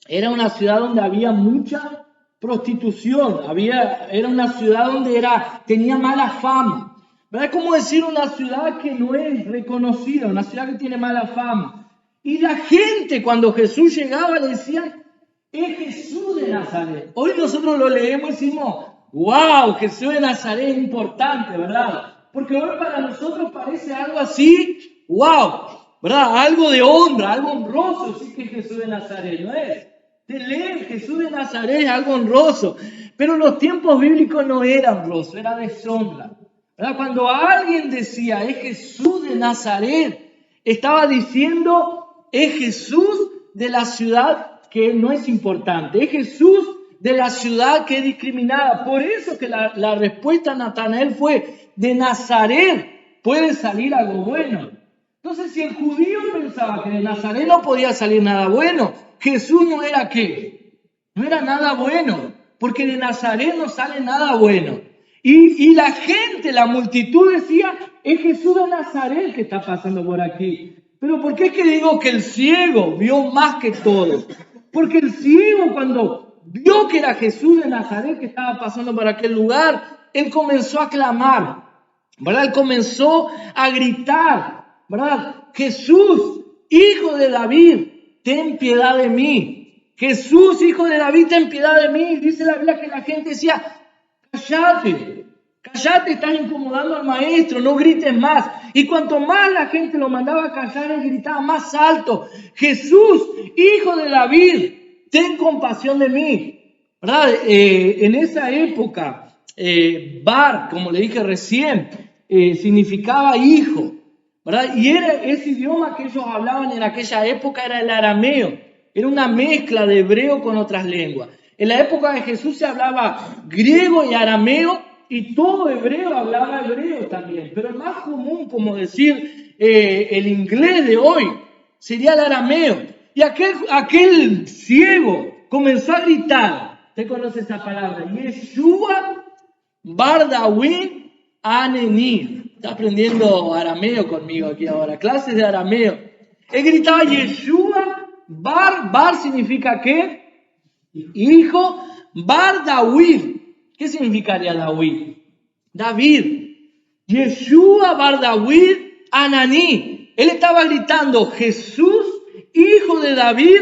era una ciudad donde había mucha prostitución, era una ciudad donde tenía mala fama. ¿Verdad? ¿Cómo decir una ciudad que no es reconocida, una ciudad que tiene mala fama? Y la gente, cuando Jesús llegaba, le decían, es Jesús de Nazaret. Hoy nosotros lo leemos y decimos, wow, Jesús de Nazaret es importante, ¿verdad? Porque hoy para nosotros parece algo así, wow, ¿verdad? Algo de honra, algo honroso, sí que Jesús de Nazaret, ¿no es? De leer Jesús de Nazaret es algo honroso, pero en los tiempos bíblicos no era honroso, era deshonra, ¿verdad? Cuando alguien decía, es Jesús de Nazaret, estaba diciendo, es Jesús de la ciudad que no es importante, es Jesús de la ciudad que es discriminada. Por eso que la respuesta a Natanael fue, de Nazaret puede salir algo bueno. Entonces, si el judío pensaba que de Nazaret no podía salir nada bueno, Jesús no era ¿qué? No era nada bueno, porque de Nazaret no sale nada bueno. Y la gente, la multitud decía, es Jesús de Nazaret que está pasando por aquí. Pero ¿por qué es que digo que el ciego vio más que todos? Porque el ciego cuando vio que era Jesús de Nazaret que estaba pasando por aquel lugar, él comenzó a clamar, ¿verdad? Él comenzó a gritar, ¿verdad? Jesús, hijo de David, ten piedad de mí. Jesús, hijo de David, ten piedad de mí. Dice la Biblia que la gente decía, cállate, estás incomodando al maestro, no grites más. Y cuanto más la gente lo mandaba a callar, él gritaba más alto, Jesús, hijo de David, ten compasión de mí. ¿verdad? En esa época, bar, como le dije recién, significaba hijo, ¿verdad? Y era ese idioma que ellos hablaban en aquella época era el arameo, era una mezcla de hebreo con otras lenguas. En la época de Jesús se hablaba griego y arameo, y todo hebreo hablaba hebreo también, pero el más común, como decir el inglés de hoy, sería el arameo. Y aquel ciego comenzó a gritar, usted conoce esa palabra, Yeshua Bar Dawid Aneni. Está aprendiendo arameo conmigo aquí ahora, clases de arameo. Él gritaba Yeshua Bar significa ¿qué? Hijo, Bar Dawid. ¿Qué significaría David? David. Yeshua Bar Dawid Anani. Él estaba gritando, Jesús, hijo de David,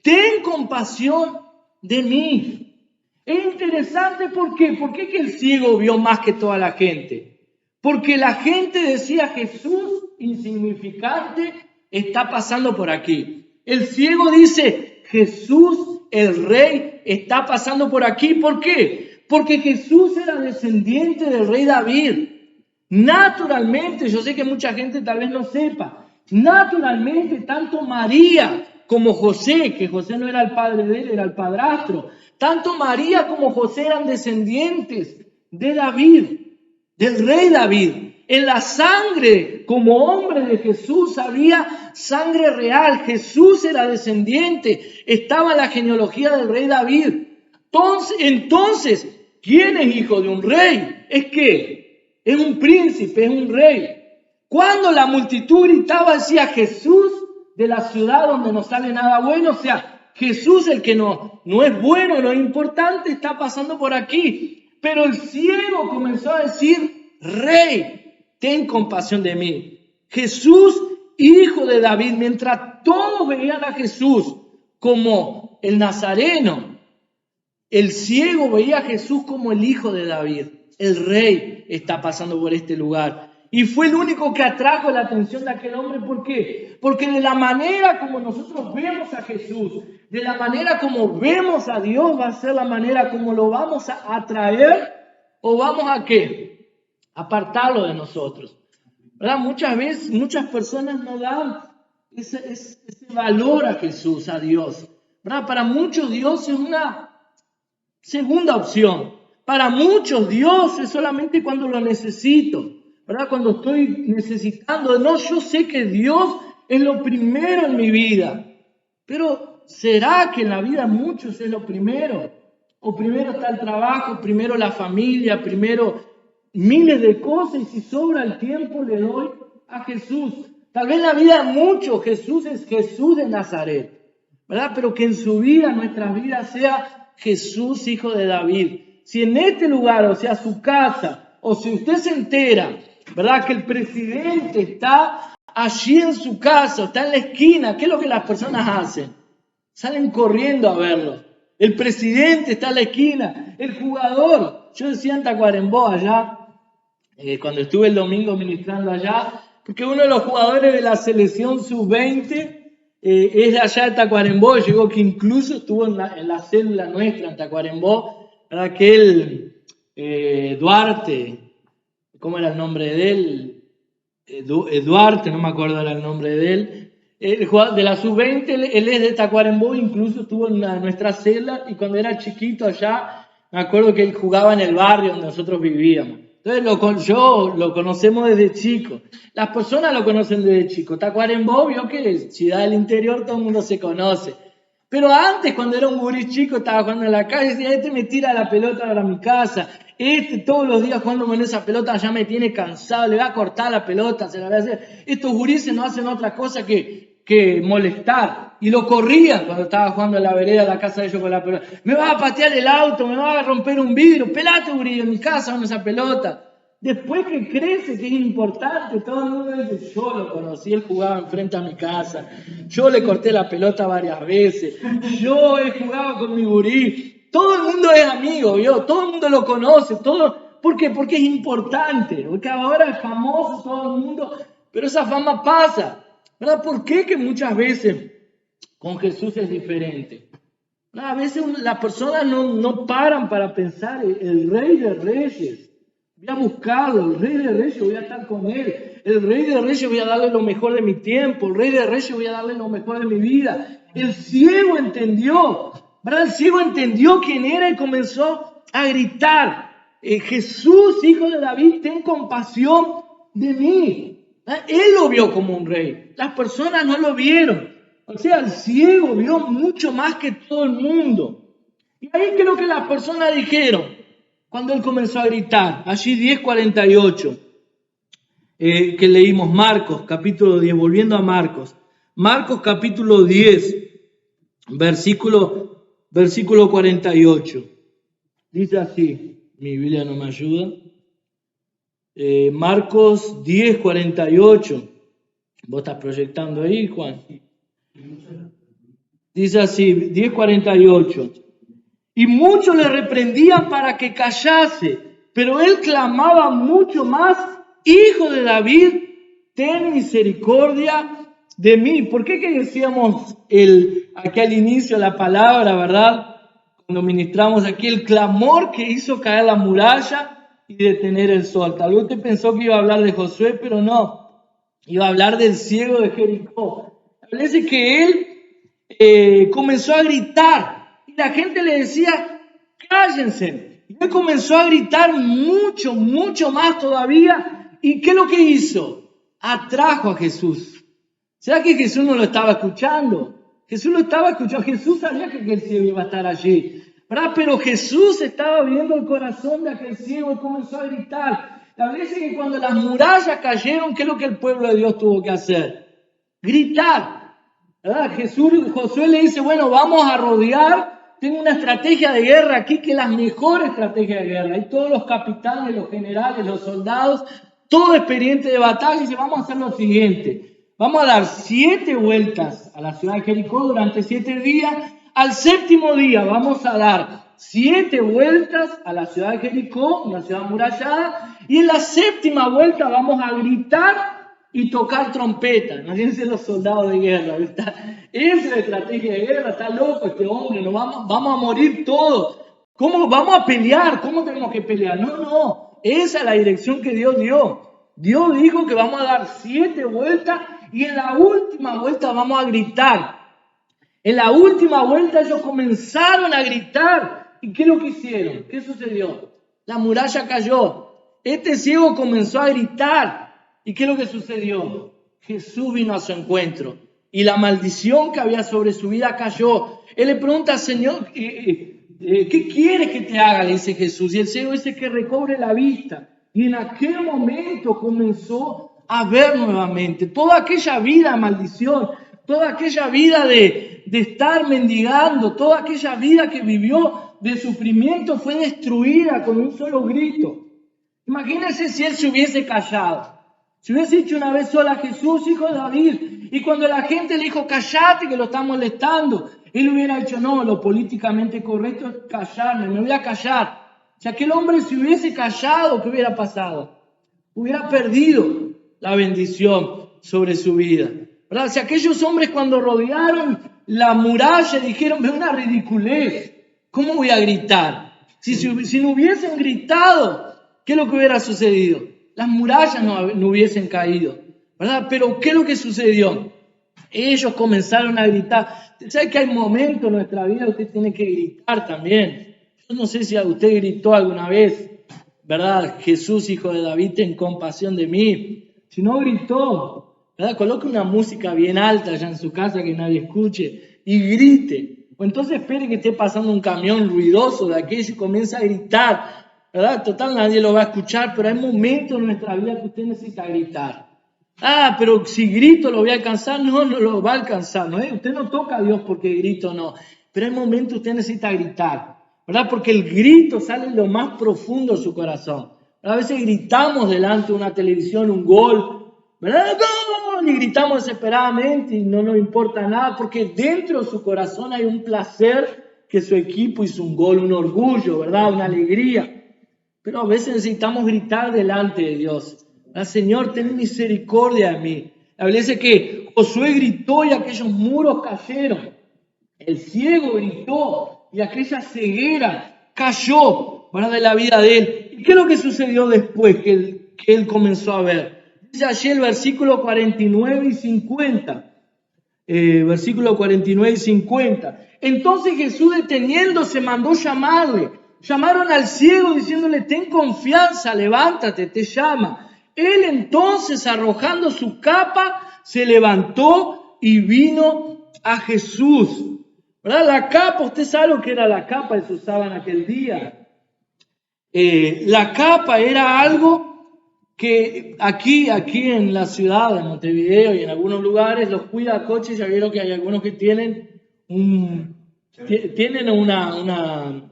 ten compasión de mí. Es interesante, ¿por qué? ¿Por qué que el ciego vio más que toda la gente? Porque la gente decía, Jesús, insignificante, está pasando por aquí. El ciego dice, Jesús, el rey, está pasando por aquí. ¿Por qué? Porque Jesús era descendiente del rey David. Naturalmente, yo sé que mucha gente tal vez no sepa, naturalmente tanto María como José, que José no era el padre de él, era el padrastro, tanto María como José eran descendientes de David, del rey David. En la sangre, como hombre de Jesús, había sangre real. Jesús era descendiente, estaba en la genealogía del rey David. Entonces, ¿quién es hijo de un rey? ¿Es qué? Es un príncipe, es un rey. Cuando la multitud gritaba, decía Jesús de la ciudad donde no sale nada bueno, o sea, Jesús el que no es bueno, no es importante, está pasando por aquí. Pero el ciego comenzó a decir, Rey, ten compasión de mí. Jesús, hijo de David, mientras todos veían a Jesús como el nazareno, el ciego veía a Jesús como el hijo de David. El rey está pasando por este lugar. Y fue el único que atrajo la atención de aquel hombre. ¿Por qué? Porque de la manera como nosotros vemos a Jesús, de la manera como vemos a Dios, va a ser la manera como lo vamos a atraer o vamos a ¿qué? Apartarlo de nosotros. ¿Verdad? Muchas veces, muchas personas no dan ese valor a Jesús, a Dios. ¿Verdad? Para muchos Dios es una segunda opción. Para muchos Dios es solamente cuando lo necesito, ¿verdad? Cuando estoy necesitando. No, yo sé que Dios es lo primero en mi vida. Pero ¿será que en la vida muchos es lo primero? O primero está el trabajo, primero la familia, primero miles de cosas, y si sobra el tiempo le doy a Jesús. Tal vez en la vida de muchos Jesús es Jesús de Nazaret, ¿verdad? Pero que en su vida, en nuestras vidas, sea Jesús, hijo de David. Si en este lugar, o sea, su casa, o si usted se entera, ¿verdad? Que el presidente está allí en su casa, está en la esquina, ¿qué es lo que las personas hacen? Salen corriendo a verlo. El presidente está en la esquina, el jugador. Yo decía en Tacuarembó allá, cuando estuve el domingo ministrando allá, porque uno de los jugadores de la selección sub-20 es de allá de Tacuarembó. Llegó que incluso estuvo en la célula nuestra en Tacuarembó, aquel Duarte, ¿cómo era el nombre de él? Duarte, no me acuerdo era el nombre de él. El jugador de la sub-20, él es de Tacuarembó, incluso estuvo en nuestra celda, y cuando era chiquito allá, me acuerdo que él jugaba en el barrio donde nosotros vivíamos. Entonces lo conocemos desde chico. Las personas lo conocen desde chico. Tacuarembó, vio que es ciudad del interior, todo el mundo se conoce. Pero antes, cuando era un gurí chico, estaba jugando en la calle, decía, este me tira la pelota para mi casa, este todos los días jugando con esa pelota ya me tiene cansado, le va a cortar la pelota, se la voy a hacer. Estos gurises no hacen otra cosa que molestar. Y lo corrían cuando estaba jugando en la vereda de la casa de ellos con la pelota. Me vas a patear el auto, me vas a romper un vidrio, pelate, gurí, en mi casa con esa pelota. Después que crece, que es importante, todo el mundo dice, yo lo conocí, él jugaba enfrente a mi casa, yo le corté la pelota varias veces, yo he jugado con mi gurí, todo el mundo es amigo, ¿vio? Todo el mundo lo conoce, todo. ¿Por qué? Porque es importante, porque ahora es famoso todo el mundo, pero esa fama pasa, ¿verdad? ¿Por qué que muchas veces con Jesús es diferente? A veces las personas no paran para pensar, el Rey de Reyes, voy a buscarlo, el Rey de Reyes voy a estar con él, el Rey de Reyes voy a darle lo mejor de mi tiempo, el Rey de Reyes voy a darle lo mejor de mi vida. El ciego entendió, ¿verdad? El ciego entendió quién era y comenzó a gritar, Jesús, hijo de David, ten compasión de mí. Él lo vio como un rey, las personas no lo vieron. O sea, el ciego vio mucho más que todo el mundo. Y ahí creo que las personas dijeron, cuando él comenzó a gritar, allí 10:48, que leímos Marcos, capítulo 10, volviendo a Marcos. Marcos, capítulo 10, versículo 48. Dice así, mi Biblia no me ayuda. Marcos 10, 48. ¿Vos estás proyectando ahí, Juan? Dice así, 10:48. Y muchos le reprendían para que callase, pero él clamaba mucho más, Hijo de David, ten misericordia de mí. ¿Por qué que decíamos aquí al inicio la palabra, verdad? Cuando ministramos aquí el clamor que hizo caer la muralla y detener el sol. Tal vez usted pensó que iba a hablar de Josué, pero no. Iba a hablar del ciego de Jericó. Parece que él comenzó a gritar y la gente le decía, cállense. Y él comenzó a gritar mucho, mucho más todavía. ¿Y qué es lo que hizo? Atrajo a Jesús. ¿Será que Jesús no lo estaba escuchando? Jesús lo estaba escuchando. Jesús sabía que aquel ciego iba a estar allí, ¿verdad? Pero Jesús estaba viendo el corazón de aquel ciego y comenzó a gritar. La verdad es que cuando las murallas cayeron, ¿qué es lo que el pueblo de Dios tuvo que hacer? Gritar, ¿verdad? Josué le dice, bueno, vamos a rodear. Tengo una estrategia de guerra aquí que es la mejor estrategia de guerra. Y todos los capitanes, los generales, los soldados, todo expediente de batalla, dice, vamos a hacer lo siguiente. Vamos a dar 7 vueltas a la ciudad de Jericó durante 7 días. Al 7º día vamos a dar 7 vueltas a la ciudad de Jericó, una ciudad amurallada. Y en la 7ª vuelta vamos a gritar y tocar trompeta. Imagínense los soldados de guerra, ¿verdad? Esa es la estrategia de guerra. Está loco este hombre, vamos a morir todos. ¿Cómo vamos a pelear? ¿Cómo tenemos que pelear? No. Esa es la dirección que Dios dio. Dios dijo que vamos a dar 7 vueltas y en la última vuelta vamos a gritar. En la última vuelta ellos comenzaron a gritar. ¿Y qué es lo que hicieron? ¿Qué sucedió? La muralla cayó. Este ciego comenzó a gritar. ¿Y qué es lo que sucedió? Jesús vino a su encuentro y la maldición que había sobre su vida cayó. Él le pregunta, Señor, ¿qué quieres que te haga? Le dice Jesús. Y el ciego dice que recobre la vista. Y en aquel momento comenzó a ver nuevamente toda aquella vida de maldición, toda aquella vida de estar mendigando, toda aquella vida que vivió de sufrimiento fue destruida con un solo grito. Imagínense si él se hubiese callado. Si hubiese dicho una vez sola, Jesús, hijo de David, y cuando la gente le dijo, callate que lo está molestando, él hubiera dicho, no, lo políticamente correcto es callarme, me voy a callar. Si aquel hombre se hubiese callado, ¿qué hubiera pasado? Hubiera perdido la bendición sobre su vida, ¿verdad? Si aquellos hombres cuando rodearon la muralla dijeron, ve una ridiculez, ¿cómo voy a gritar? Si no hubiesen gritado, ¿qué es lo que hubiera sucedido? Las murallas no hubiesen caído, ¿verdad? Pero ¿qué es lo que sucedió? Ellos comenzaron a gritar. ¿Sabe que hay momentos en nuestra vida que usted tiene que gritar también? Yo no sé si usted gritó alguna vez, ¿verdad? Jesús, hijo de David, ten compasión de mí. Si no gritó, ¿verdad? Coloque una música bien alta allá en su casa que nadie escuche y grite. O entonces espere que esté pasando un camión ruidoso de aquello y comienza a gritar, ¿verdad? Total, nadie lo va a escuchar, pero hay momentos en nuestra vida que usted necesita gritar. Pero si grito lo voy a alcanzar. No lo va a alcanzar, ¿no? Usted no toca a Dios porque grito, no. Pero hay momentos que usted necesita gritar, ¿verdad? Porque el grito sale en lo más profundo de su corazón. A veces gritamos delante de una televisión un gol, ¿verdad? ¡Gol! Y gritamos desesperadamente y no nos importa nada porque dentro de su corazón hay un placer que su equipo hizo un gol, un orgullo, ¿verdad? Una alegría. Pero a veces necesitamos gritar delante de Dios. Señor, ten misericordia de mí. La Biblia dice que Josué gritó y aquellos muros cayeron. El ciego gritó y aquella ceguera cayó, ¿verdad?, de la vida de él. ¿Y qué es lo que sucedió después que él comenzó a ver? Dice allí el versículo 49 y 50. Versículo 49 y 50. Entonces Jesús, deteniéndose, mandó llamarle. Llamaron al ciego diciéndole: ten confianza, levántate, te llama. Él entonces, arrojando su capa, se levantó y vino a Jesús. ¿Verdad? La capa, usted sabe lo que era la capa que se usaba en aquel día. La capa era algo que aquí en la ciudad de Montevideo y en algunos lugares, los cuidacoches, ya vieron que hay algunos que tienen una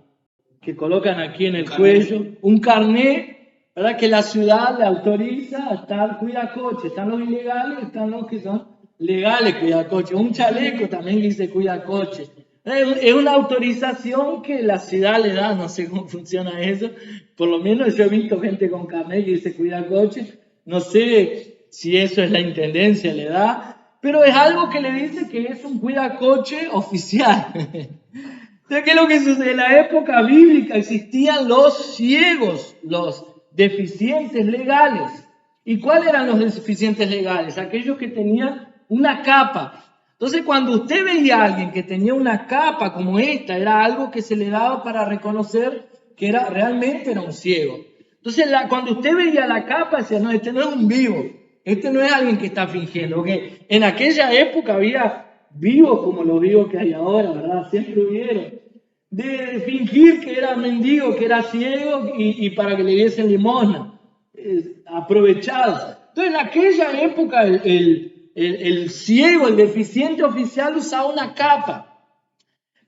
que colocan aquí en el cuello, un carnet, ¿verdad?, que la ciudad le autoriza a estar cuidacoche. Están los ilegales, están los que son legales cuidacoche. Un chaleco también dice cuidacoche. Es una autorización que la ciudad le da, no sé cómo funciona eso. Por lo menos yo he visto gente con carnet que dice cuidacoche. No sé si eso es la intendencia, le da, pero es algo que le dice que es un cuidacoche oficial. Entonces, ¿qué es lo que sucede? En la época bíblica existían los ciegos, los deficientes legales. ¿Y cuáles eran los deficientes legales? Aquellos que tenían una capa. Entonces, cuando usted veía a alguien que tenía una capa como esta, era algo que se le daba para reconocer que realmente era un ciego. Entonces, cuando usted veía la capa, decía: no, este no es un vivo, este no es alguien que está fingiendo. Porque en aquella época había vivos como los vivos que hay ahora, ¿verdad? Siempre hubieron. De fingir que era mendigo, que era ciego y para que le diesen limosna. Aprovechado. Entonces, en aquella época, el ciego, el deficiente oficial, usaba una capa.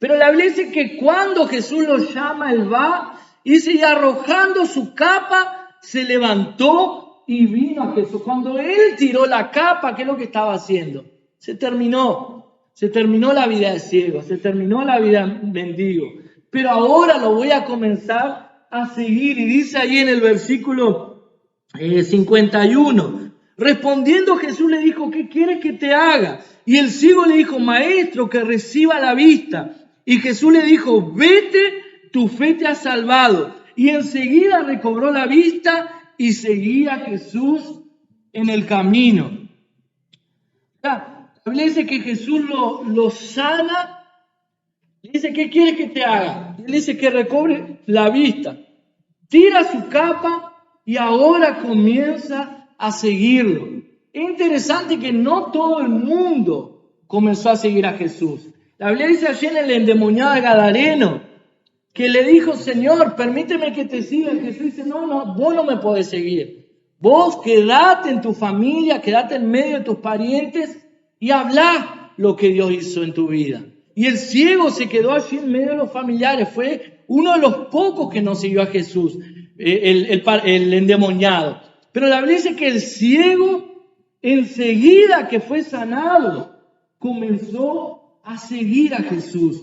Pero la Biblia dice que cuando Jesús lo llama, él va, y arrojando su capa, se levantó y vino a Jesús. Cuando él tiró la capa, ¿qué es lo que estaba haciendo? Se terminó la vida de ciego, se terminó la vida de mendigo. Pero ahora lo voy a comenzar a seguir. Y dice ahí en el versículo 51, respondiendo Jesús le dijo: ¿qué quieres que te haga? Y el ciego le dijo: maestro, que reciba la vista. Y Jesús le dijo: vete, tu fe te ha salvado. Y enseguida recobró la vista y seguía a Jesús en el camino. La Biblia dice que Jesús lo sana. Le dice: ¿qué quieres que te haga? Y él dice que recobre la vista. Tira su capa y ahora comienza a seguirlo. Es interesante que no todo el mundo comenzó a seguir a Jesús. La Biblia dice allí en el endemoniado gadareno que le dijo: Señor, permíteme que te siga. Y Jesús dice: no, vos no me podés seguir. Vos quedate en tu familia, quedate en medio de tus parientes y hablá lo que Dios hizo en tu vida. Y el ciego se quedó allí en medio de los familiares. Fue uno de los pocos que no siguió a Jesús, el endemoniado. Pero la Biblia dice que el ciego, enseguida que fue sanado, comenzó a seguir a Jesús.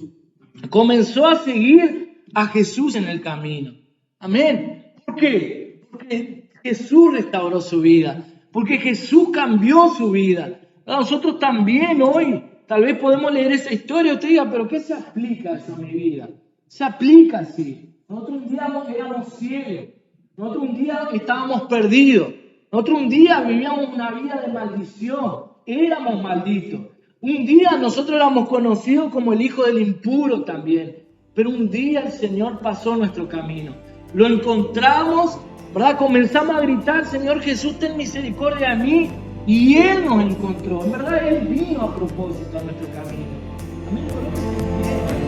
Comenzó a seguir a Jesús en el camino. Amén. ¿Por qué? Porque Jesús restauró su vida. Porque Jesús cambió su vida. Nosotros también hoy tal vez podemos leer esa historia y usted diga: ¿pero qué se aplica eso a mi vida? Se aplica así. Nosotros un día éramos ciegos. Nosotros un día estábamos perdidos. Nosotros un día vivíamos una vida de maldición. Éramos malditos. Un día nosotros éramos conocidos como el hijo del impuro también. Pero un día el Señor pasó nuestro camino. Lo encontramos, ¿verdad? Comenzamos a gritar: Señor Jesús, ten misericordia de mí. Y Él nos encontró. En verdad, Él vino a propósito a nuestro camino. Amén.